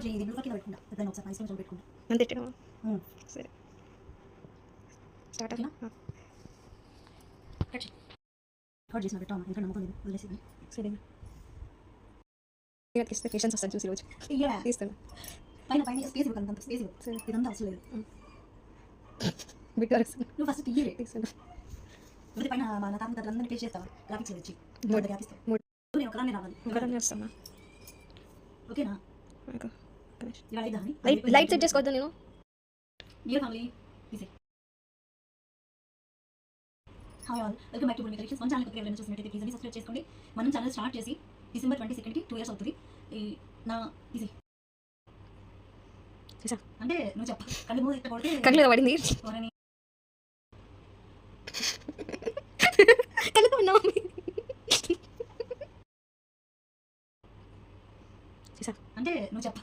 ఇది బ్లూ కింద పెట్టుకుంటా ఎప్పుడైనా ఒకసారి ఐస్ క్రీమ్ పెట్టుకుంటా నన్ను తిట్టడం సరే స్టార్ట్ ఓకేనా కట్ చేసిన పెట్టాము ఇంకా నమ్మకం లేదు వదిలేసి సరే ఇస్తే పేషెన్స్ వస్తాను చూసి రోజు తీస్తాను పైన పైన స్పేస్ ఇవ్వకంత అంత స్పేస్ ఇవ్వ ఇదంతా అవసరం లేదు బిగ్ వరకు నువ్వు ఫస్ట్ తీయలే తీస్తాను వృత్తి పైన నా తాత అందరినీ టేస్ట్ చేస్తావా గ్రాఫిక్స్ వచ్చి గ్యాప్ ఇస్తావు నేను ఒకదాన్ని రావాలి ఒకదాన్ని వస్తాను ఓకేనా ఇలా అయితే లైట్ సెట్ చేసుకోవద్దు నేను dear family easy hi all welcome back to బుల్మి కలెక్షన్స్ మన ఛానల్ కొత్తగా ఎవరైనా చూసినట్టయితే ప్లీజ్ సబ్స్క్రైబ్ చేసుకోండి మనం ఛానల్ స్టార్ట్ చేసి December 22కి 2 years అవుతుంది నా ఈజీ అంటే నువ్వు చెప్ప కళ్ళు మూడు ఇట్ట కొడితే కళ్ళు పడింది కళ్ళు ఉన్నావు అంటే నువ్వు చెప్ప